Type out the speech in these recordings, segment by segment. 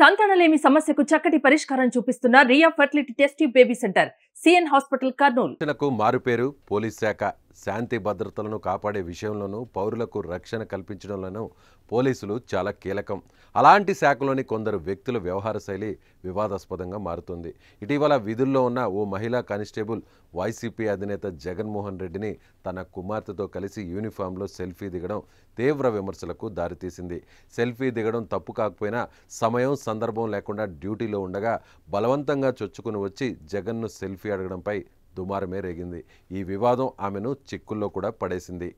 సంతానలేమి సమస్యకు చక్కటి పరిష్కారం చూపిస్తున్న Riya fertility test baby centre CN hospital Kurnool. మారుపేరు పోలీస్ శాఖ శాంతి భద్రతలను కాపాడే విషయంలోనూ పౌరులకు రక్షణ కల్పించడంలోనూ పోలీసులు చాలా కీలకం. అలాంటి శాఖలోని కొందరు వ్యక్తుల వ్యవహార శైలి వివాదాస్పదంగా మారుతుంది. ఇటీవల విధుల్లో ఉన్న ఓ మహిళా కానిస్టేబుల్ వైసీపీ అధినేత జగన్మోహన్ రెడ్డిని తన కుమార్తెతో కలిసి యూనిఫామ్లో సెల్ఫీ దిగడం తీవ్ర విమర్శలకు దారితీసింది. సెల్ఫీ దిగడం తప్పు కాకపోయినా సమయం సందర్భం లేకుండా డ్యూటీలో ఉండగా బలవంతంగా చొచ్చుకుని వచ్చి జగన్ను సెల్ఫీ అడగడంపై దుమారమే రేగింది. ఈ వివాదం ఆమెను చిక్కుల్లో కూడా పడేసింది.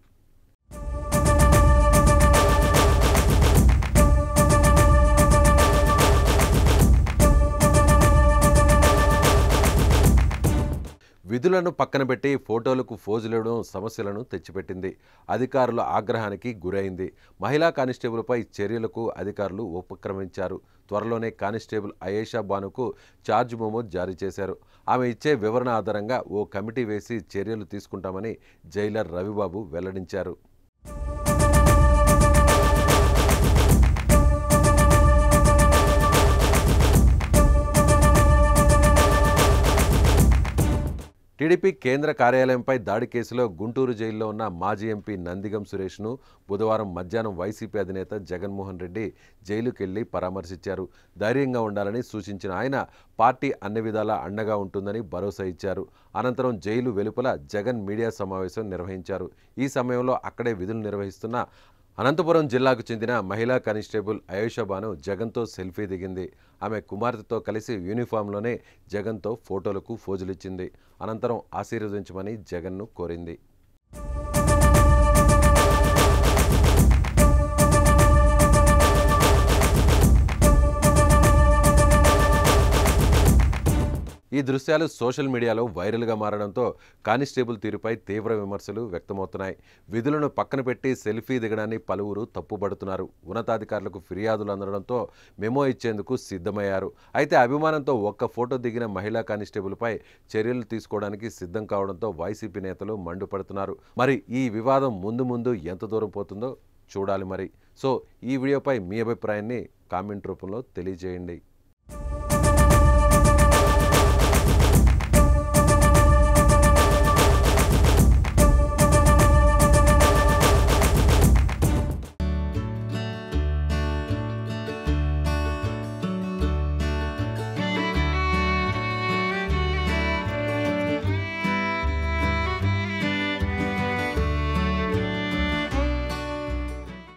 విధులను పక్కన పెట్టి ఫోటోలకు ఫోజులివ్వడం సమస్యలను తెచ్చిపెట్టింది. అధికారుల ఆగ్రహానికి గురైంది. మహిళా కానిస్టేబుల్పై చర్యలకు అధికారులు ఉపక్రమించారు. త్వరలోనే కానిస్టేబుల్ అయేషా బానుకు ఛార్జ్ మెమో జారీ చేశారు. ఆమె ఇచ్చే వివరణ ఆధారంగా ఓ కమిటీ వేసి చర్యలు తీసుకుంటామని జైలర్ రవిబాబు వెల్లడించారు. టీడీపీ కేంద్ర కార్యాలయంపై దాడి కేసులో గుంటూరు జైల్లో ఉన్న మాజీ ఎంపీ నందిగం సురేష్ను బుధవారం మధ్యాహ్నం వైసీపీ అధినేత జగన్మోహన్ రెడ్డి జైలుకెళ్లి పరామర్శించారు. ధైర్యంగా ఉండాలని సూచించిన ఆయన పార్టీ అన్ని విధాలా అండగా ఉంటుందని భరోసా ఇచ్చారు. అనంతరం జైలు వెలుపల జగన్ మీడియా సమావేశం నిర్వహించారు. ఈ సమయంలో అక్కడే విధులు నిర్వహిస్తున్న అనంతపురం జిల్లాకు చెందిన మహిళా కానిస్టేబుల్ అయేషా బాను జగన్తో సెల్ఫీ దిగింది. ఆమె కుమార్తెతో కలిసి యూనిఫామ్లోనే జగన్తో ఫోటోలకు ఫోజులిచ్చింది. అనంతరం ఆశీర్వదించమని జగన్ను కోరింది. ఈ దృశ్యాలు సోషల్ మీడియాలో వైరల్గా మారడంతో కానిస్టేబుల్ తీరుపై తీవ్ర విమర్శలు వ్యక్తమవుతున్నాయి. విధులను పక్కన పెట్టి సెల్ఫీ దిగడాన్ని పలువురు తప్పుపడుతున్నారు. ఉన్నతాధికారులకు ఫిర్యాదులు అందడంతో మెమో ఇచ్చేందుకు సిద్ధమయ్యారు. అయితే అభిమానంతో ఒక్క ఫోటో దిగిన మహిళా కానిస్టేబుల్పై చర్యలు తీసుకోవడానికి సిద్ధం కావడంతో వైసీపీ నేతలు మండిపడుతున్నారు. మరి ఈ వివాదం ముందు ఎంత దూరం పోతుందో చూడాలి. మరి ఈ వీడియోపై మీ అభిప్రాయాన్ని కామెంట్ రూపంలో తెలియజేయండి.